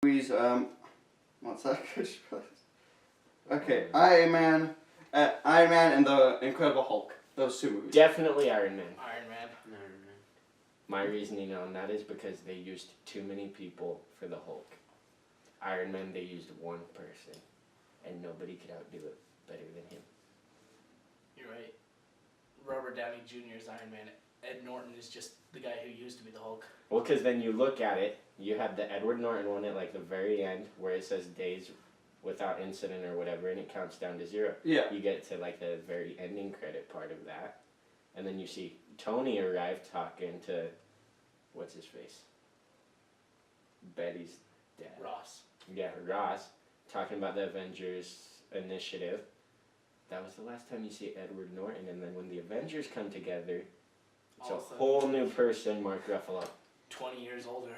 Movies, what's that? Okay, Iron Man and the Incredible Hulk. Those two movies. Definitely Iron Man. Iron Man. My reasoning on that is because they used too many people for the Hulk. Iron Man, they used one person, and nobody could outdo it better than him. You're right. Robert Downey Jr. is Iron Man. Ed Norton is just the guy who used to be the Hulk. Well, because then you look at it, you have the Edward Norton one at like the very end where it says days without incident or whatever, and it counts down to 0. Yeah. You get to like the very ending credit part of that, and then you see Tony arrive talking to, what's his face? Betty's dad. Ross. Yeah, Ross, talking about the Avengers initiative. That was the last time you see Edward Norton, and then when the Avengers come together, it's a whole new person, Mark Ruffalo. 20 years older.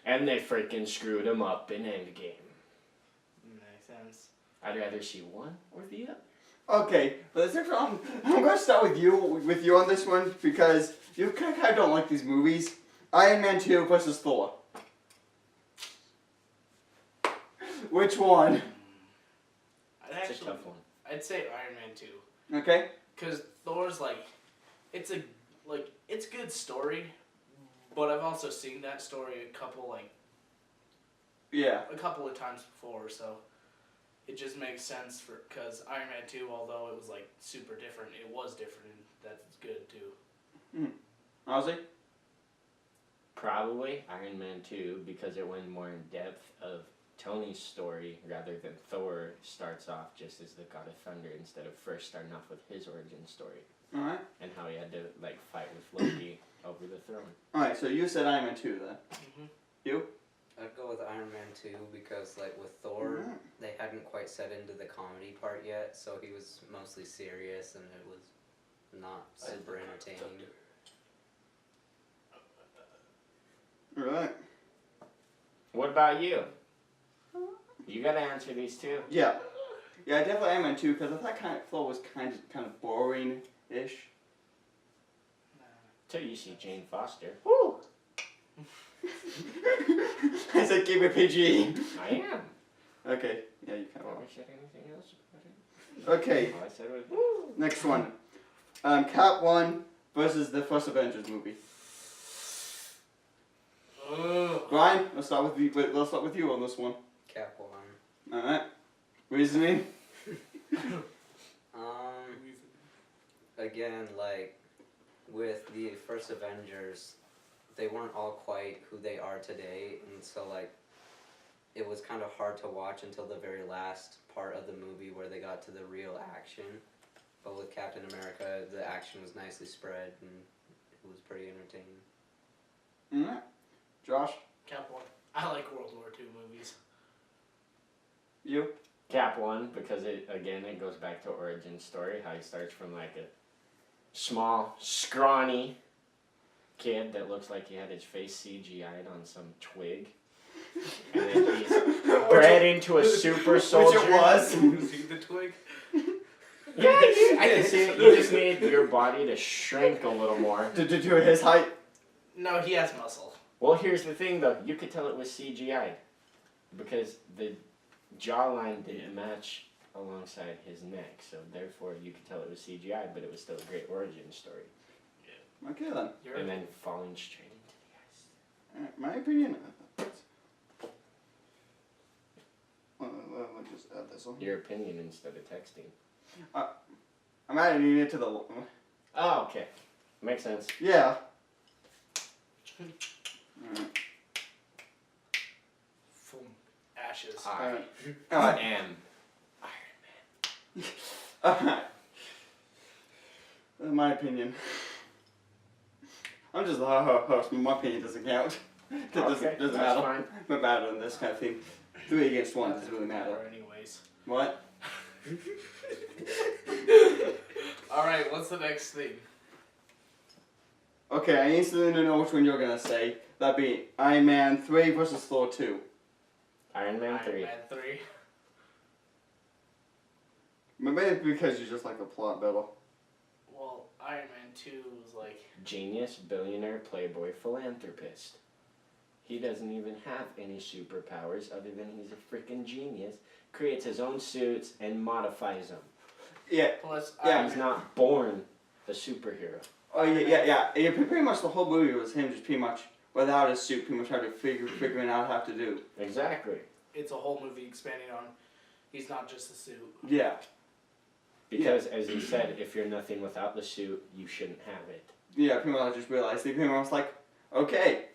And they freaking screwed him up in Endgame. Makes sense. I'd rather see one or the other. Okay, but I'm gonna start with you on this one because you kind of don't like these movies. Iron Man 2 versus Thor. Which one? It's a tough one. I'd say Iron Man 2. Okay. Because Thor's it's a good story, but I've also seen that story a couple of times before, so it just makes sense because Iron Man 2, although it was super different, it was different, and that's good too. Ozzy? Probably Iron Man 2 because it went more in depth of Tony's story rather than Thor starts off just as the God of Thunder instead of first starting off with his origin story. Alright. And how he had to fight with Loki over the throne. Alright, so you said Iron Man 2 then. Mm-hmm. You? I'd go with Iron Man 2 because with Thor, they hadn't quite set into the comedy part yet, so he was mostly serious and it was not super entertaining. Alright. What about you? You gotta answer these too. Yeah. Yeah, definitely Iron Man 2 because I thought Thor was kind of boring-ish. Till you see Jane Foster. Woo! I said keep it PG. I am. Okay. Yeah, you kind of Have I said anything else about it? Okay. All I said was woo. Next one. Cap 1 versus the first Avengers movie. Brian, let's start with you on this one. Cap 1. Alright. Reasoning? Again, with the first Avengers, they weren't all quite who they are today, and so it was kind of hard to watch until the very last part of the movie where they got to the real action. But with Captain America, the action was nicely spread and it was pretty entertaining. Alright. Josh? Cap 1. I like World War II movies. You? Cap 1 because it goes back to origin story, how he starts from a small, scrawny kid that looks like he had his face CGI'd on some twig. And then he's bred into a super soldier. Which it was. You see the twig? Yeah, I can see it. You just need your body to shrink a little more. To his height? No, he has muscle. Well, here's the thing though. You could tell it was CGI'd because the jawline didn't match alongside his neck, so therefore you could tell it was CGI, but it was still a great origin story. Yeah. Okay then. And then falling straight into the ice. Alright, my opinion. Let me just add this on. Your opinion instead of texting. I'm adding it to the. Oh, okay. Makes sense. Yeah. Alright. From ashes. I Alright. am Alright. My opinion. I'm just the host, but my opinion doesn't count. It doesn't that's matter. fine. I'm bad on this kind of thing. 3 against 1 doesn't really matter. Anyways. What? Alright, what's the next thing? Okay, I instantly know which one you're gonna say. That'd be Iron Man 3 versus Thor 2. Iron Man 3. Iron Man 3. Maybe because you just like the plot better. Well, Iron Man 2 was Genius, billionaire, playboy, philanthropist. he doesn't even have any superpowers other than he's a freaking genius. Creates his own suits and modifies them. Yeah. Plus, Yeah. He's not born a superhero. Oh yeah. Pretty much the whole movie was him just pretty much without his suit, pretty much having to figuring out how to do. Exactly. it's a whole movie expanding on he's not just a suit. Yeah. Because, as he said, if you're nothing without the suit, you shouldn't have it. Yeah, pretty much I just realized. They pretty much like, okay,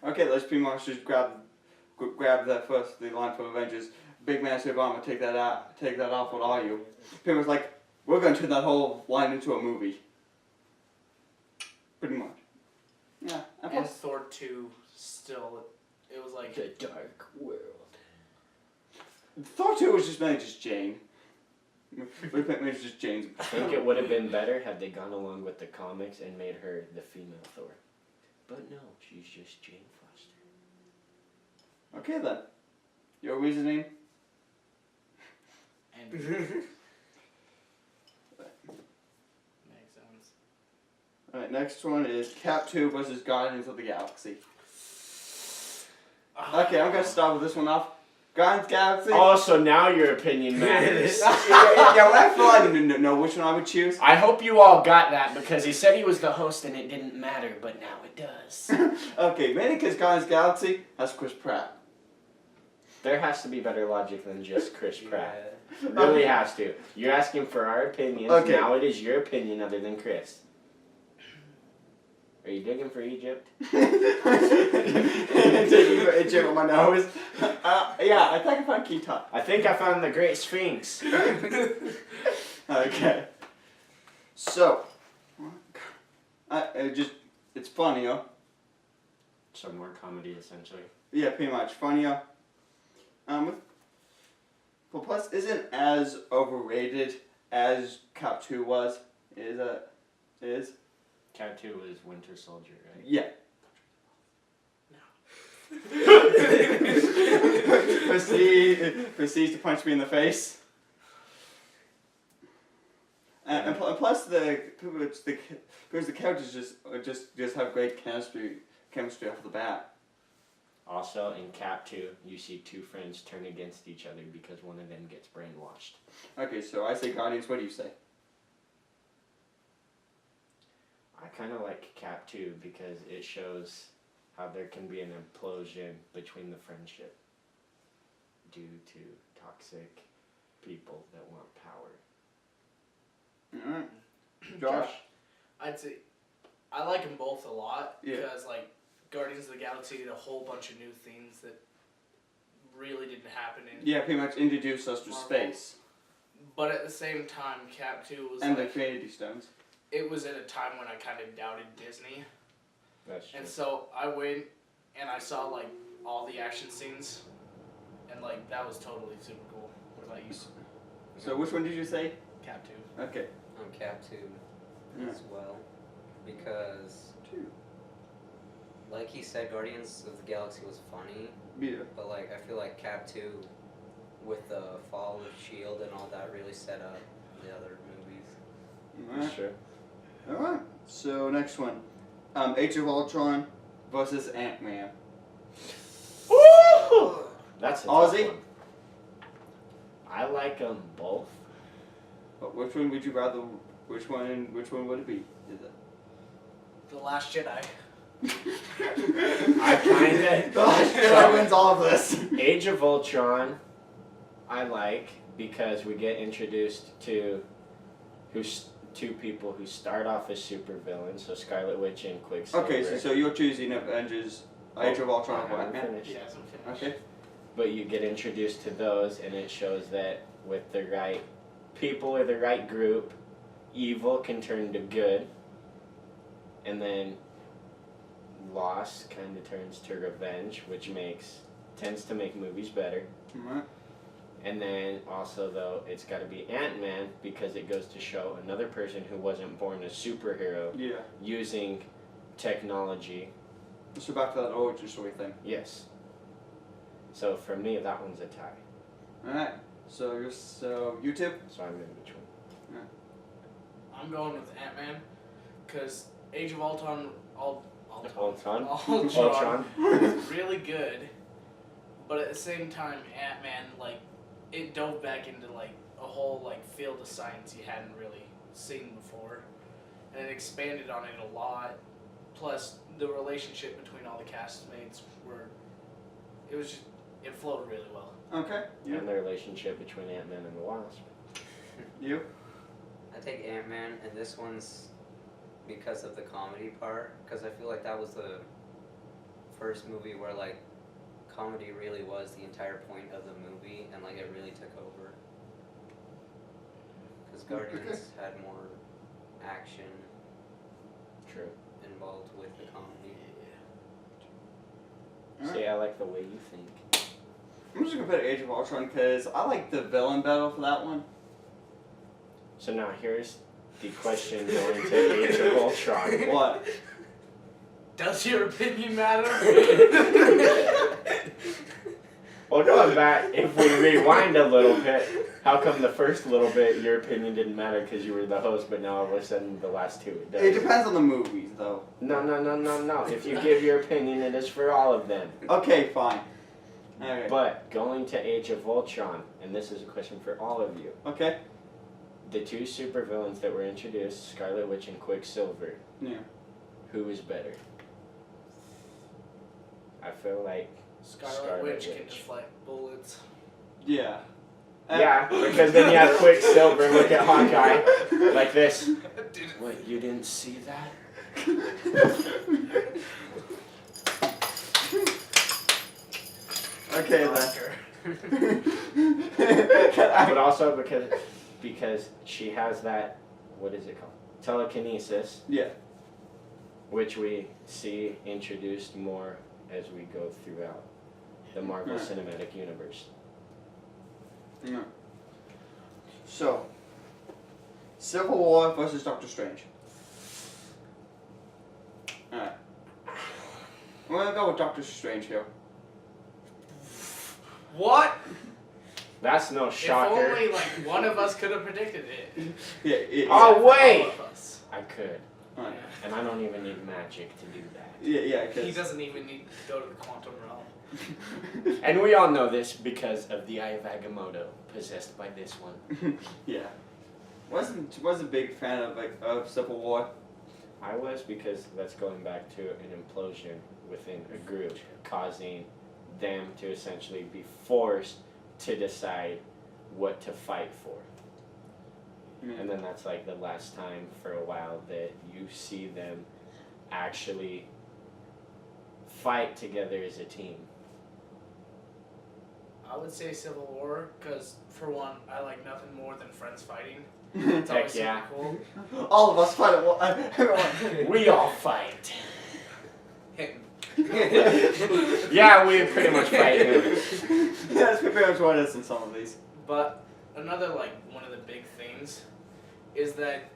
let's pretty much just grab the line from Avengers. Big massive armor, take that off. What are you? Pretty much like, we're gonna turn that whole line into a movie. Pretty much. Yeah. And Thor 2 still, it was like The Dark World. Thor 2 was just mainly just Jane. Maybe just Jane's. I think it would have been better had they gone along with the comics and made her the female Thor. But no, she's just Jane Foster. Okay then. Your reasoning? and makes sense. Alright, next one is Cap 2 versus Guardians of the Galaxy. Okay, I'm gonna start with this one off. Guardians of the Galaxy. Oh, so now your opinion matters. yeah, when I feel I didn't know which one I would choose. I hope you all got that because he said he was the host and it didn't matter, but now it does. Okay, mainly because Guardians of the Galaxy has Chris Pratt. There has to be better logic than just Chris Pratt. Yeah. It really has to. You're asking for our opinions. Okay. Now it is your opinion other than Chris. Are you digging for Egypt? Taking a chip on my nose. Yeah, I think I found Kita. I think I found the Great Sphinx. Okay. So, it's funnier. Some more comedy, essentially. Yeah, pretty much funnier. Well, plus isn't as overrated as Cap 2 was. Is? Cat 2 is Winter Soldier, right? Yeah. Proceeds to punch me in the face. And plus the characters just have great chemistry off the bat. Also, in Cap 2, you see two friends turn against each other because one of them gets brainwashed. Okay, so I say Guardians. What do you say? I kind of like Cap 2 because it shows how there can be an implosion between the friendship due to toxic people that want power. Alright. Josh? I'd say I like them both a lot Yeah. because like Guardians of the Galaxy did a whole bunch of new things that really didn't happen in. Yeah, pretty much introduced us to Marvel. space. But at the same time, Cap 2 was And the like, Infinity Stones. it was at a time when I kind of doubted Disney. That's true. And so I went and I saw like all the action scenes, and like that was totally super cool. What about you? So which one did you say? Cap 2. Okay. I'm Cap 2 Yeah. as well. Because, like he said, Guardians of the Galaxy was funny. Yeah. But like I feel like Cap 2, with the fall of S.H.I.E.L.D. and all that, really set up the other movies. Alright. Sure. Alright. So next one. Age of Ultron versus Ant-Man. Woo! That's a tough Ozzy? one. I like them both. But which one would you rather? Which one would it be? Is it? The Last Jedi. I kinda. The Last Jedi wins all of this. Age of Ultron, I like because we get introduced to two people who start off as supervillains, so Scarlet Witch and Quicksilver. Okay, so you're choosing Avengers, Age of Ultron, I or haven't Ant-Man? finished. Yes, I'm finished. Okay. But you get introduced to those, and it shows that with the right people or the right group, evil can turn to good, and then loss kind of turns to revenge, which tends to make movies better. Alright. And then also though, it's got to be Ant-Man because it goes to show another person who wasn't born a superhero Yeah. using technology. So back to that origin story thing. Yes. So for me, that one's a tie. Alright. So you two? So I'm in between. I'm going with Ant-Man, because Age of Ultron, Ultron. Ultron was really good, but at the same time, Ant-Man, like, it dove back into, like, a whole, like, field of science you hadn't really seen before, and it expanded on it a lot. Plus, the relationship between all the castmates it flowed really well. Okay. You. And the relationship between Ant-Man and the Wasp. You. I take Ant-Man, and this one's because of the comedy part, because I feel like that was the first movie where, like, comedy really was the entire point of the movie, and, like, it really took over. Because Guardians had more action True. involved with the comedy. See, I like the way you think. I'm just gonna put Age of Ultron because I like the villain battle for that one. So now here's the question going to Age of Ultron. What? Does your opinion matter? Well, going back, if we rewind a little bit, how come the first little bit your opinion didn't matter because you were the host, but now all of a sudden the last two it does? It depends on the movies, though. No. If you give your opinion, it is for all of them. Okay, fine. Alright. But going to Age of Ultron, and this is a question for all of you. Okay. The two supervillains that were introduced, Scarlet Witch and Quicksilver, Yeah. who is better? I feel like Scarlet Witch can deflect bullets. Yeah. yeah, because then you have Quicksilver look at Hawkeye like this. What, you didn't see that? Okay then. But also because she has that, what is it called? Telekinesis, Yeah. which we see introduced more as we go throughout the Marvel Right. Cinematic Universe. Yeah. So, Civil War versus Doctor Strange. Alright. We're gonna go with Doctor Strange here. What? That's no If shocker. only like one of us could have predicted it. Yeah. Oh, wait! All of us. I could. Alright. And I don't even need magic to do that. Yeah, He because doesn't even need to go to the quantum realm. And we all know this because of the Eye of Agamotto, possessed by this one. yeah. Wasn't a big fan of Civil War. I was, because that's going back to an implosion within a group, causing them to essentially be forced to decide what to fight for. Yeah. And then that's like the last time for a while that you see them actually fight together as a team. I would say Civil War, because for one, I like nothing more than friends fighting. It's Heck always yeah. super cool. All of us fight at one. We all fight. Him. Yeah, we pretty much fight him. That's pretty much what it is in some of these. But another one of the big things is that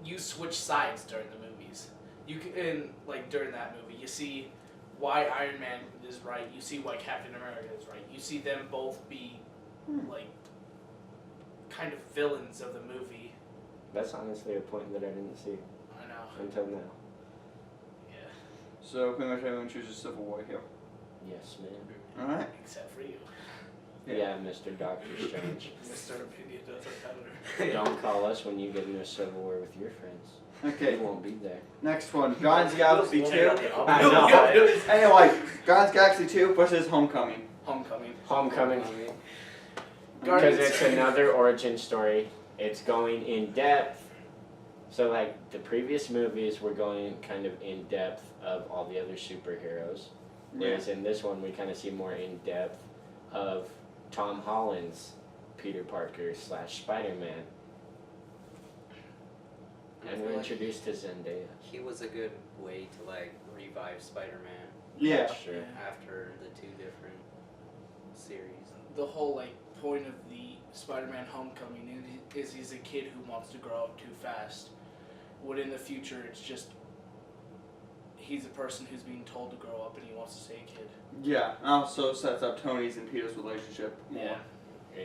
you switch sides during the movies. You can, during that movie, you see why Iron Man is right. You see why Captain America is right. You see them both be kind of villains of the movie. That's honestly a point that I didn't see I know. until now. Yeah. So pretty much everyone chooses Civil War here. Yes, man. Alright. Except for you. Yeah, Mr. Doctor Strange. Mr. Opinion doesn't matter. Don't call us when you get into a civil war with your friends. Okay. We won't be there. Next one. Guardians of the Galaxy 2. I know. Anyway, Guardians of the Galaxy 2 versus Homecoming. Homecoming. Because it's another origin story. It's going in depth. So like the previous movies were going kind of in depth of all the other superheroes. Whereas in this one we kind of see more in depth of Tom Holland's Peter Parker / Spider-Man. And we're introduced to Zendaya. He was a good way to revive Spider-Man Yeah. That's true. after the two different series. The whole point of the Spider-Man Homecoming is he's a kid who wants to grow up too fast. When in the future it's just he's a person who's being told to grow up and he wants to stay a kid. Yeah. And also sets up Tony's and Peter's relationship more. Yeah.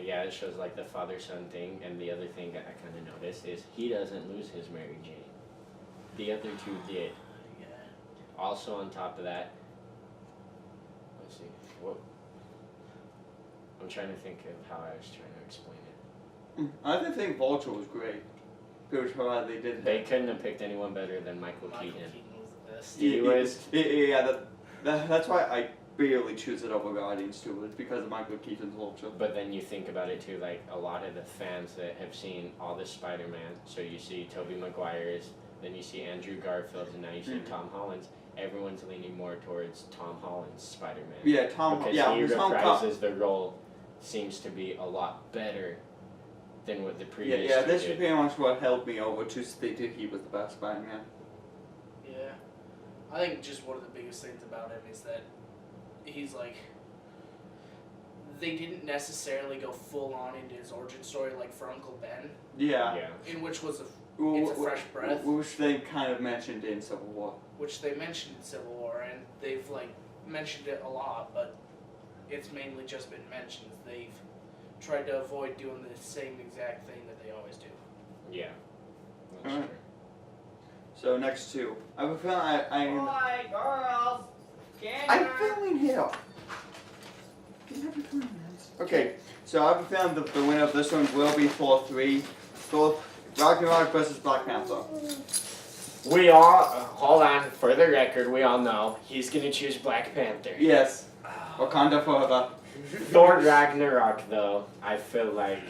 Yeah, it shows like the father-son thing, and the other thing that I kind of noticed is he doesn't lose his Mary Jane. The other two did. Yeah. Also on top of that, let's see, what, I'm trying to think of how I was trying to explain it. I didn't think Vulture was great. Pretty sure how they did They couldn't have picked anyone better than Michael Michael Keaton. Keaton was the best. He was- that's why I barely choose it over Guardians too. It's because of Michael Keaton's Vulture. But then you think about it too, like a lot of the fans that have seen all the Spider-Man, so you see Tobey Maguire's, then you see Andrew Garfield's, and now you see Tom Holland's. Everyone's leaning more towards Tom Holland's Spider-Man. Yeah, Tom. Because Yeah, he Tom. reprises the role, seems to be a lot better than what the Yeah, previous yeah. two This is did. pretty much what helped me over to think that he was the best Spider-Man. Yeah. I think just one of the biggest things about him is that he's like, they didn't necessarily go full on into his origin story like for Uncle Ben, Yeah. Yeah. in which was it's a fresh breath, Which they kind of mentioned in Civil War. which they mentioned in Civil War, and they've like mentioned it a lot, but it's mainly just been mentioned. They've tried to avoid doing the same exact thing that they always do. Yeah. That's Alright. true. So next two, I have a feeling Boy, girls, I'm feeling here. Okay, so I have a feeling that the winner of this one will be Thor 3. Thor Ragnarok versus Black Panther. We all, hold on, for the record, we all know he's gonna choose Black Panther. Yes. Wakanda forever. Thor Ragnarok, though, I feel like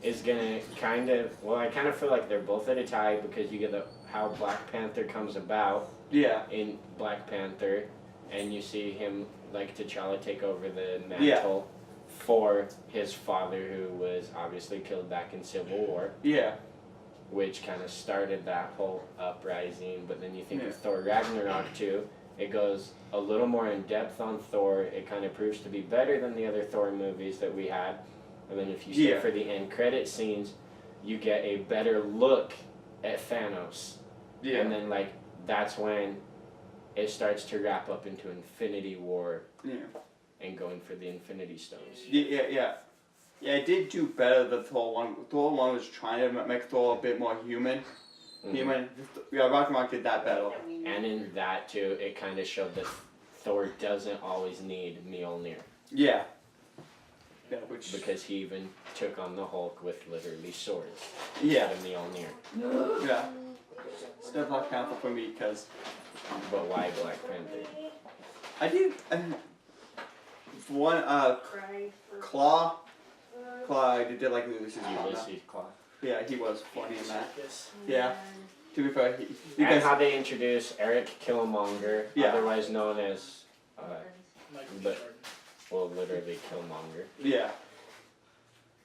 is gonna kind of, well, I kind of feel like they're both at a tie because you get how Black Panther comes about Yeah. in Black Panther, and you see him, like, T'Challa take over the mantle for his father, who was obviously killed back in Civil War, Yeah. which kind of started that whole uprising. But then you think Yeah. of Thor Ragnarok too. It goes a little more in depth on Thor. It kind of proves to be better than the other Thor movies that we had. And then if you stay Yeah. for the end credit scenes, you get a better look at Thanos. Yeah. And then like that's when it starts to wrap up into Infinity War Yeah. and going for the Infinity Stones. Yeah. Yeah, it did do better than Thor 1. Thor 1 was trying to make Thor a bit more human. Mhm. Yeah, Ragnarok did that better. And in that too, it kind of showed that Thor doesn't always need Mjolnir. Yeah. Yeah, which. Because he even took on the Hulk with literally swords. Yeah. Instead of Mjolnir. Yeah. Still Black Panther for me because But why Black Panther? I did. One, Claw. I did like Ulysses. Ulysses Claw. Yeah, he was funny in that. Circus. Yeah. To be fair, And because how they introduce Eric Killmonger, Yeah. otherwise known as, Michael B. But- Jordan. well, literally Killmonger. yeah.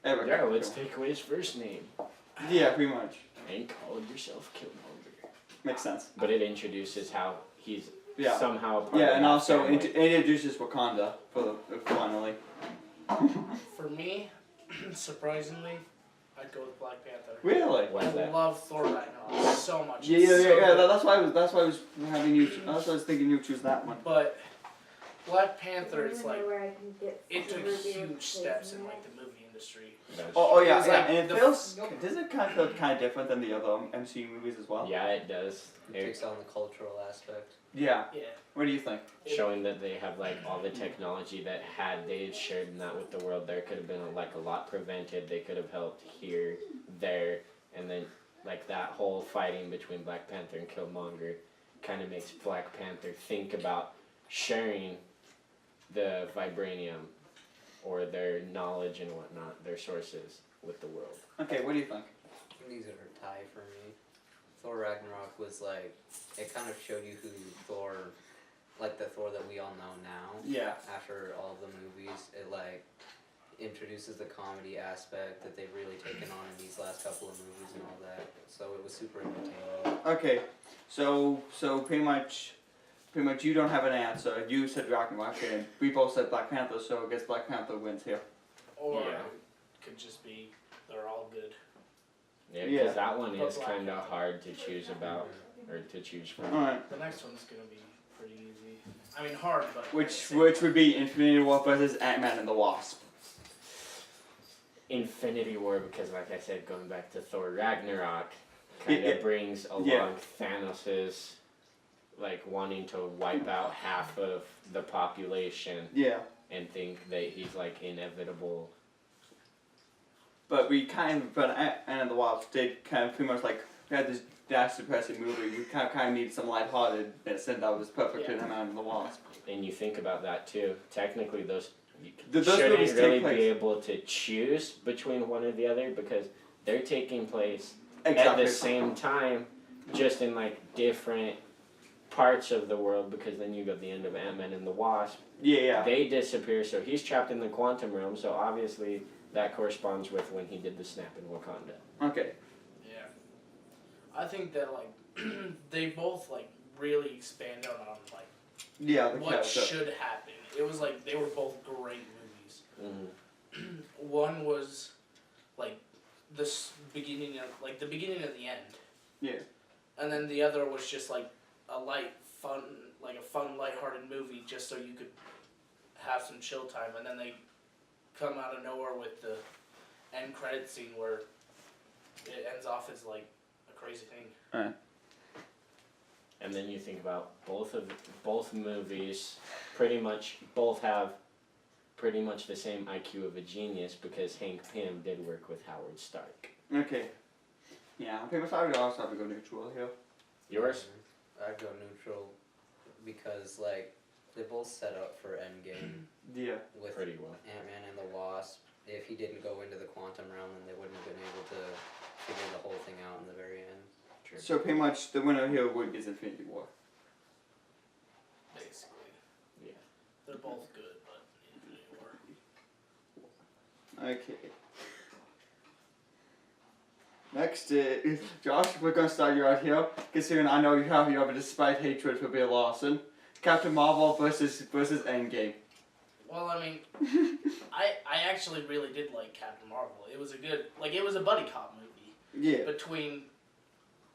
Eric. Yeah, let's take away his first name Yeah, pretty much and call yourself Killmonger. makes sense. But it introduces how he's Yeah. somehow a part Yeah, of and that also family. introduces Wakanda for the finally. For me, surprisingly, I'd go with Black Panther. Really? Why I is that? love Thor Ragnarok so much. Yeah, It's so good. That's why I was having you. That's why I was thinking you choose that one. But Black Panther is like where I can get it took Riviera huge steps in Place like the movie industry. That's Oh It yeah, was yeah, like and it the- feels. Does it kind of feel kind of different than the other MCU movies as well? Yeah, it does. It It, takes on the cultural aspect. Yeah. Yeah. What do you think? showing that they have like all the technology that had they shared in that with the world, there could have been like a lot prevented. They could have helped here, there, and then like that whole fighting between Black Panther and Killmonger kind of makes Black Panther think about sharing the vibranium or their knowledge and whatnot, their sources with the world. Okay, what do you think? These are a tie for me. Thor Ragnarok was like, it kind of showed you who Thor, like the Thor that we all know now. Yeah. After all the movies, it like introduces the comedy aspect that they've really taken on in these last couple of movies and all that. So it was super entertaining. Okay, so pretty much you don't have an answer. You said Ragnarok, and we both said Black Panther. So I guess Black Panther wins here. Or Yeah. it could just be they're all good. Yeah, Yeah. because that one But is Black kind of Panther. hard to choose about or to choose from. All right. The next one's gonna be pretty easy. I mean hard, but Which would be Infinity War versus Ant-Man and the Wasp. Infinity War, because like I said, going back to Thor Ragnarok, kind of It- brings along yeah. Thanos's like wanting to wipe out half of the population Yeah. and think that he's like inevitable. But we kind of, but Ant-Man and the Wasp did kind of pretty much like, we had this dash depressing movie, we kind of needed some lightheartedness, and that was perfect in Ant-Man and the Wasp. And you think about that too. Technically, those Those shouldn't movies really take place. be able to choose between one or the other because they're taking place Exactly. at the same time, just in like different parts of the world. Because then you got the end of Ant-Man and the Wasp. Yeah. They disappear, so he's trapped in the quantum realm. So obviously that corresponds with when he did the snap in Wakanda. Okay. Yeah. I think that like they both like really expand on like Yeah, the what character. should happen. It was like they were both great movies. Mm-hmm. One was like the beginning of the the end. Yeah. And then the other was just like a fun, lighthearted movie, just so you could have some chill time. And then they come out of nowhere with the end credit scene where it ends off as like a crazy thing. And then you think about both movies, pretty much both have pretty much the same IQ of a genius because Hank Pym did work with Howard Stark. Okay. Yeah, pretty much I would also have to go neutral here. Yours? I'd go neutral because like they both set up for Endgame Yeah. with Pretty well. Ant-Man and the Wasp. If he didn't go into the quantum realm, then they wouldn't have been able to figure the whole thing out in the very end. True. So pretty much the winner here is Infinity War. Basically. Yeah. They're both good, but Infinity War. Okay. Next, Josh, we're gonna start you out here, considering I know you have a despite hatred for Bill Lawson. Captain Marvel versus Endgame. Well, I mean, I actually really did like Captain Marvel. It was it was a buddy cop movie Yeah. between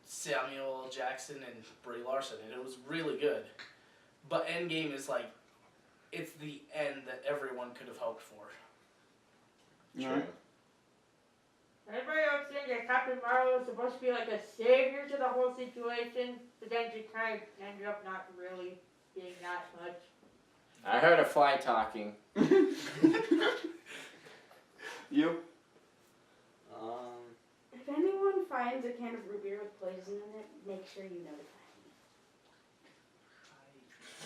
Samuel L. Jackson and Brie Larson, and it was really good. But Endgame is like, it's the end that everyone could have hoped for. True. Right. Everybody else saying that Captain Marvel was supposed to be like a savior to the whole situation, but then she kind of ended up not really being that much. I heard a fly talking. You? If anyone finds a can of root beer with poison in it, make sure you notify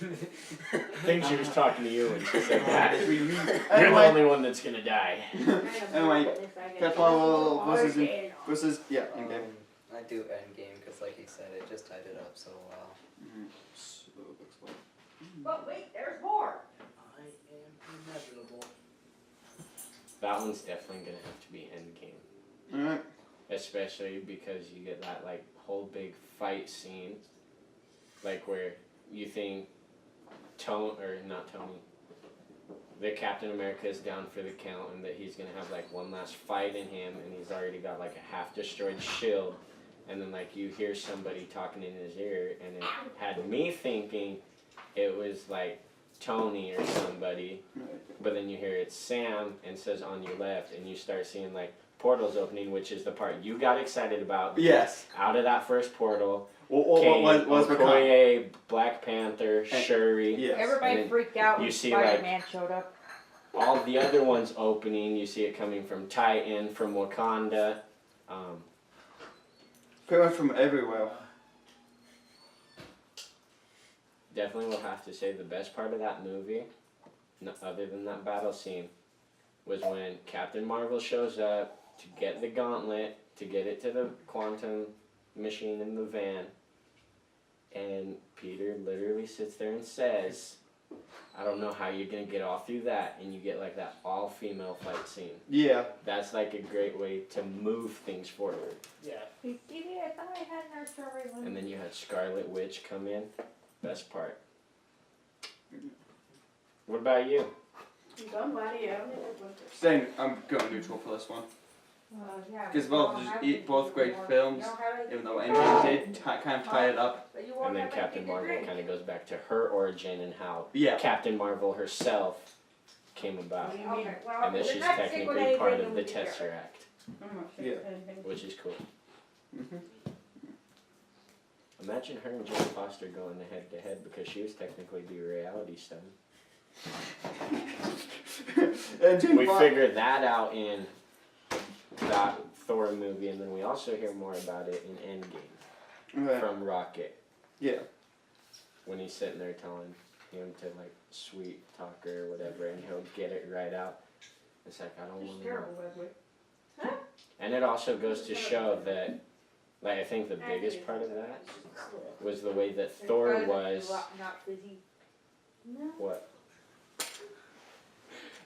me. I think she was talking to you when she said that. You're the Anyway. only one that's gonna die. Anyway, Captain Marvel versus Endgame. I'd do Endgame because, like he said, it just tied it up so well. So it looks like. But wait, there's more! I am inevitable. That one's definitely gonna have to be Endgame. Alright. Especially because you get that like whole big fight scene, like where you think that Captain America is down for the count and that he's gonna have like one last fight in him, and he's already got like a half destroyed shield, and then like you hear somebody talking in his ear, and it had me thinking it was like Tony or somebody, but then you hear it's Sam and says on your left, and you start seeing like portals opening, which is the part you got excited about. Yes. Out of that first portal What came was Okoye, Black Panther, Shuri. Yes. Everybody And then freaked out you when see, Spider-Man showed up. All the other ones opening, you see it coming from Titan, from Wakanda. Pretty much from everywhere. Definitely will have to say the best part of that movie, other than that battle scene, was when Captain Marvel shows up to get the gauntlet, to get it to the quantum machine in the van, and Peter literally sits there and says, I don't know how you're going to get all through that, and you get like that all-female fight scene. Yeah. That's like a great way to move things forward. Yeah. I thought I had an strawberry one. And then you had Scarlet Witch come in. Best part. What about you? I'm going, buddy. I only did one first. Staying, I'm going neutral for this one. Yeah, Because we both don't just have eat both anything great more. films, You don't have anything even though to Endgame drink. did kind of tie it up. But you won't And then have Captain anything to Marvel drink. kind of goes back to her origin and how Yeah. Captain Marvel herself came about. What do you mean? Okay, well, And that then she's let's stick with technically part anything of the we can get. Tesseract, I'm not Yeah. anything. which is cool. Mm-hmm. Imagine her and Jane Foster going head to head because she was technically the reality star. And Jane We Fo- figured that out in that Thor movie, and then we also hear more about it in Endgame Right. from Rocket Yeah. when he's sitting there telling him to like sweet talk her or whatever, and he'll get it right out. It's like I don't It's want to know. terrible, Wesley. And it also goes to show that, like, I think the biggest part of that was the way that Thor was. Not busy. No. What?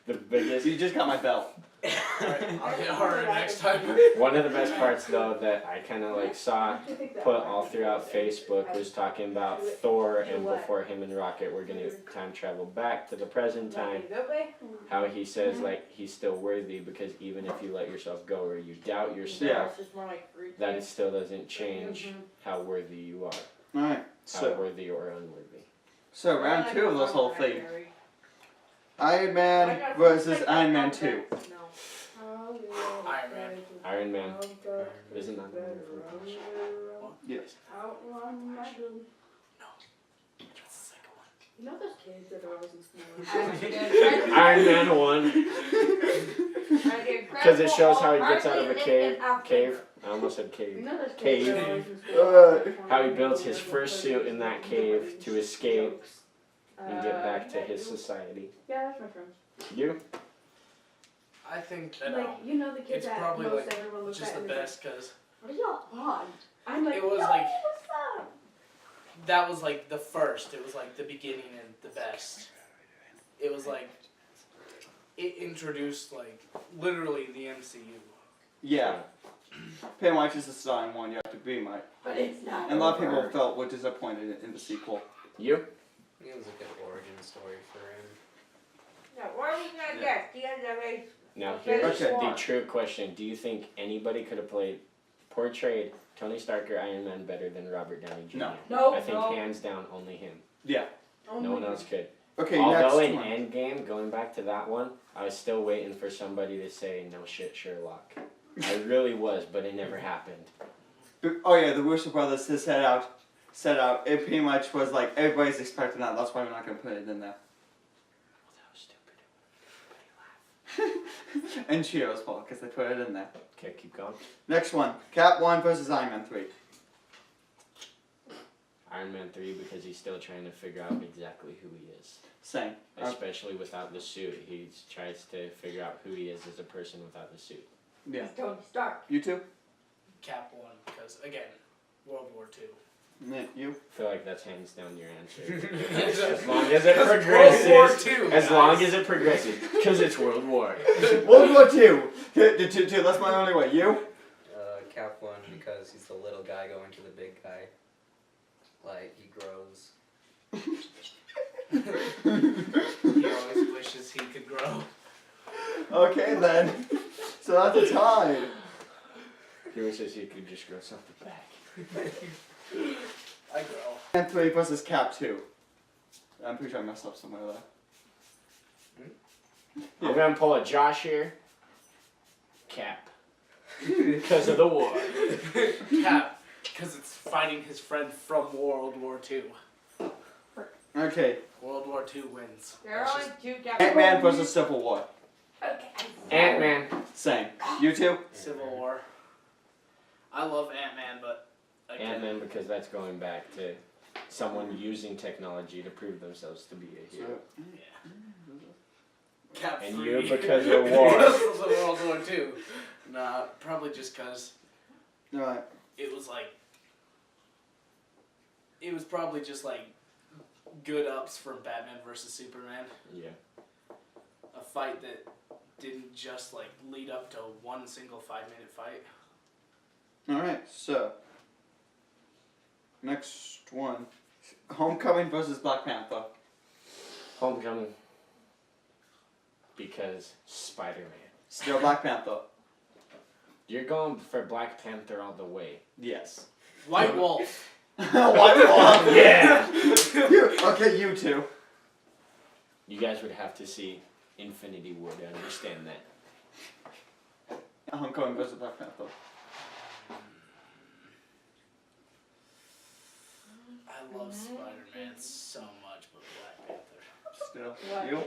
The biggest. You just got my belt. Alright, I'll get harder next time. One of the best parts, though, that I kind of like saw put all throughout Facebook was talking about Thor and before him and Rocket were gonna time travel back to the present time. How he says like he's still worthy because even if you let yourself go or you doubt yourself, that it still doesn't change how worthy you are, Alright. how So worthy or unworthy. so round 2 of this whole thing. Iron Man versus Iron Man 2. Iron Man. Iron Man. Isn't that the one from Flash? Yes. Outrun my goon. What's the second one? You know those kids that are always in school? Iron Man 1. Because it shows how he gets out of a cave. I almost said You cave. know those kids Cave. that are always in school? How he builds his first suit in that cave to escape Jokes. and get back to his society. Yeah, that's my friend. You? I think that Like, you know the kids it's that probably most like everyone looks just at the and they're best because like, what are y'all on? I'm like, It was "Yo, like- what's up?" that was like the first. It was like the beginning and the best. It was like it introduced like literally the MCU. Yeah. Pretty much is the starting one you have to be Mike. But it's not. And a lot of people over. felt were disappointed in the sequel. You? I think it was a good origin story for him. No, what are we gonna guess? The end of it. Now Okay. here's Okay. the true question. Do you think anybody could have portrayed Tony Stark or Iron Man better than Robert Downey Jr.? No. No, I think no. hands down only him. Yeah. No one else could. Okay, Although in next one. Endgame, going back to that one, I was still waiting for somebody to say, no shit, Sherlock. I really was, but it never happened. Oh yeah, the Russo brothers has set out. It pretty much was like everybody's expecting that. That's why we're not gonna put it in there. Well, that was stupid. And Cheo's fault because they put it in there. Okay, keep going. Next one, Cap 1 versus Iron Man 3. Iron Man 3 because he's still trying to figure out exactly who he is. Same. Especially without the suit. He tries to figure out who he is as a person without the suit. Yeah. It's Tony Stark. You two? Cap 1 because again, World War II. You? I feel like that's hands down your answer. As As long as it World War progresses. II. As long as it progresses. Because it's World War. World War 2. Two. That's my only way. You? Cap 1 because he's the little guy going to the big guy. Like, he grows. He always wishes he could grow. Okay then. So that's a tie. He wishes he could just grow something back. I grow. And 3 versus Cap 2. I'm pretty sure I messed up somewhere there. I'm gonna pull a Josh here. Cap. Because of the war. Cap because it's fighting his friend from World War II. Okay. World War II wins. There are only two Ant-Man versus Civil War. Okay. Ant-Man. Same. You two? Civil War. I love Ant-Man, but again, Ant-Man because that's going back to someone using technology to prove themselves to be a hero. Cap And 3. you because of war. Because of World War II. Nah, probably just because Alright. it was like, it was probably just like good ups from Batman versus Superman. Yeah. A fight that didn't just like lead up to one single 5-minute fight. Alright, so. Next one. Homecoming versus Black Panther. Homecoming. Because Spider-Man. Still Black Panther. You're going for Black Panther all the way. Yes. White Wolf. White Wolf. Yeah! Okay, you two. You guys would have to see Infinity War to understand that. Homecoming versus Black Panther. love Spider-Man so much, but Black Panther. Still. What? You?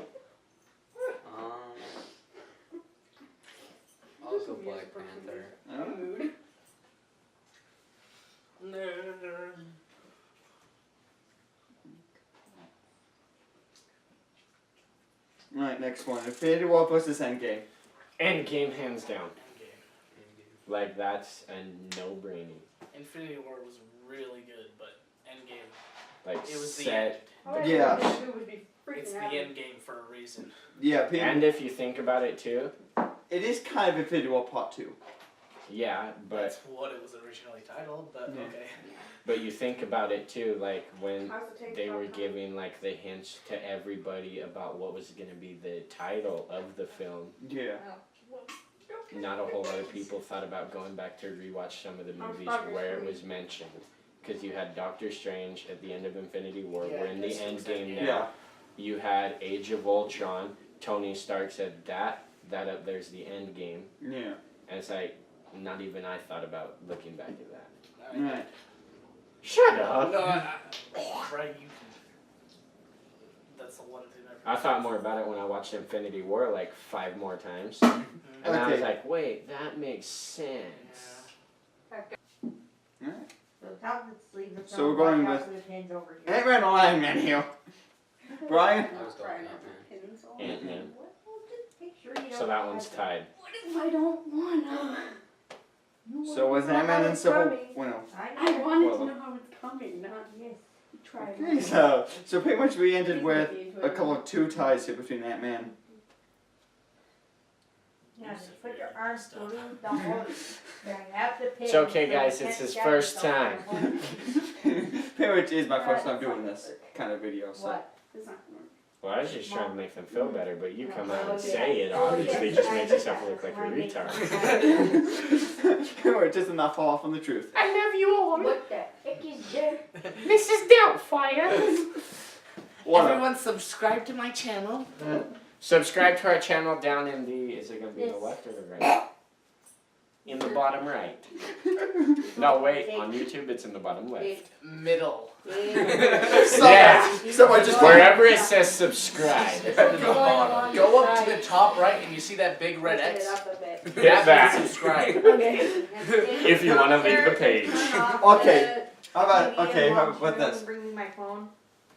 I'll go Black Panther. Oh. Right, next one. Infinity War versus Endgame. Endgame, hands down. Endgame. Like, that's a no-brainer. Infinity War was really good, but Endgame, Like, it was the set. end. Yeah. It's the end game for a reason. Yeah, people, And if you think about it, too, it is kind of Infinity War Part 2. yeah, That's but what it was originally titled, but Yeah. okay. but you think about it, too, like, when How's the take they were about giving, like, the hints to everybody about what was going to be the title of the film, Yeah. not a whole lot of people thought about going back to rewatch some of the How's movies Doctor where it Strange? was mentioned. Because you had Doctor Strange at the end of Infinity War. Yeah, We're in the this end was game Endgame. now. Yeah. You had Age of Ultron. Tony Stark said that up there's the end game. Yeah. And it's like, not even I thought about looking back at that. Right. Shut up! No, right, you can. That's the one thing I thought more about it when I watched Infinity War like 5 more times. And I was Okay. like, wait, that makes sense. Alright. So top of the sleeve, the So we're going watch out with- for the pins over here. Ant-Man or Iron Man here? Brian? I was going Trying Ant-Man. not to pin so. Ant-Man. Well, just make sure you So don't that one's have tied. What if I don't wanna? You So was wouldn't know Ant-Man how and it's Civil... coming. Well, no. I wanted Well, to know how it's coming, not Yes. try. Okay, so pretty much we ended with a couple of 2 ties here between Ant-Man. Yeah, just put your arms through the horse. You have the pin. It's okay, so guys, you it's can't his stab first yourself time. on the horse. Pretty much is my first time doing this kind of video, so... What? It's not. Well, I was just trying to make them feel better, but you come out and Okay. say it, obviously just makes yourself look like a retard. We're just not far off from the truth. I love you all, What the heck is that? Mrs. Doubtfire. What up? Everyone subscribe to my channel. Subscribe to our channel down in the, is it going to be the This. left or the right? In the bottom right. No, wait, on YouTube it's in the bottom left. Middle. Yeah. Someone just- Wherever it says subscribe. Go up to the top right and you see that big red Lift it X. up a bit. Hit That that. means subscribe. Okay. If you want to leave the page. Okay. How about, okay, how about this? Bring me my phone.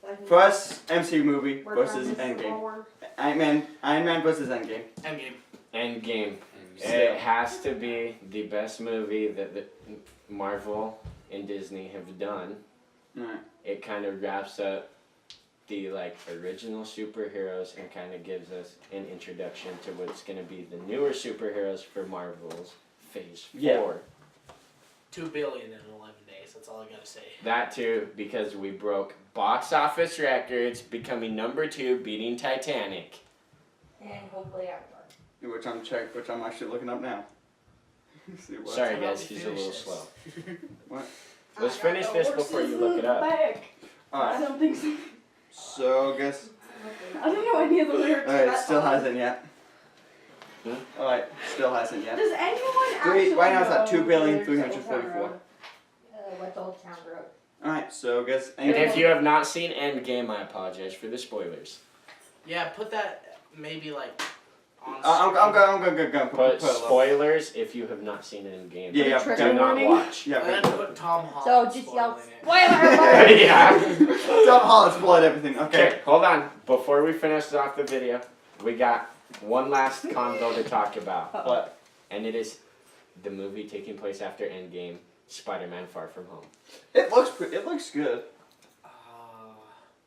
so I can First MCU movie work on versus this some Endgame. more. Iron Man versus Endgame. Endgame. Endgame. And It has to be the best movie that Marvel and Disney have done. Alright. It kind of wraps up the like original superheroes and kind of gives us an introduction to what's going to be the newer superheroes for Marvel's Phase 4. Yeah. 2 billion in 11 days. That's all I gotta say. That too, because we broke box office records, becoming number 2, beating Titanic. And hopefully Avatar. Which I'm actually looking up now. See what? Sorry How about guys, we he's a finish little this? slow. What? Let's finish this before you look it up. Back. I Alright, don't think so. so guess. I don't know any of the lyrics. Alright, still hasn't yet. Hmm? Alright, still hasn't yet. Does anyone actually Right now it's at know the lyrics of 2,344,000,344. What's Old Town Road? Alright, so guess. And if you have not seen Endgame, I apologize for the spoilers. Yeah, put that maybe like on I'm screen. gonna Put put a little- spoilers if you have not seen Endgame. Yeah, yeah. Trigger Do not warning. watch. Yeah, And but then put Tom So Holland just yell spoiling it. spoiler alert! Yeah. Tom Holland's blood everything. Okay. Okay, hold on. Before we finish off the video, we got one last convo to talk about. What? And it is the movie taking place after Endgame, Spider-Man Far From Home. It looks good.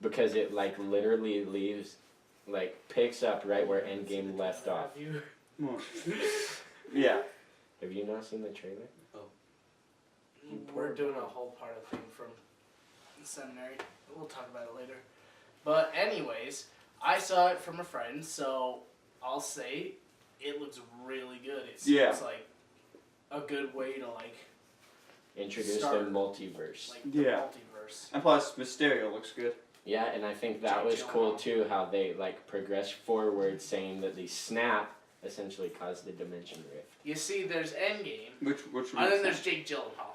Because it like literally leaves, like picks up right where Endgame left off. Have you- Yeah. Have you not seen the trailer? We're doing a whole part of thing from seminary. We'll talk about it later. But anyways, I saw it from a friend, so I'll say it looks really good. It seems Yeah. like a good way to like Introduce Start. the multiverse. the Yeah. multiverse. And plus, Mysterio looks good. Yeah, and I think that Jake was cool Gyllenhaal. too, how they like progressed forward, saying that the snap essentially caused the dimension rift. You see, there's Endgame, Which and then there's Jake Gyllenhaal.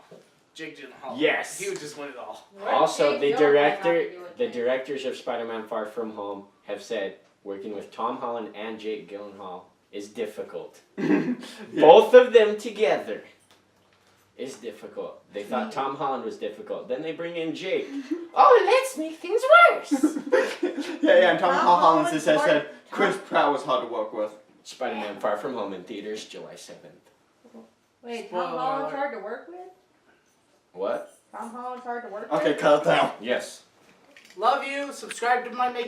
Jake Gyllenhaal. Yes. He would just win it all. Also, Jake the Gyllenhaal have to director, do with the it? directors of Spider-Man: Far From Home have said working with Tom Holland and Jake Gyllenhaal is difficult. Yeah. Both of them together is difficult. They thought Tom Holland was difficult. Then they bring in Jake. Oh, let's make things worse. Yeah, and Tom Tom Holland Holland's said hard- Chris Pratt was hard to work with. Spider-Man: Far From Home in theaters July 7th. Wait, Spoiler Tom Holland's alert. hard to work with? What? Tom Holland's hard to work Okay, with? cut it down. Yes. Love you. Subscribe to my makeup.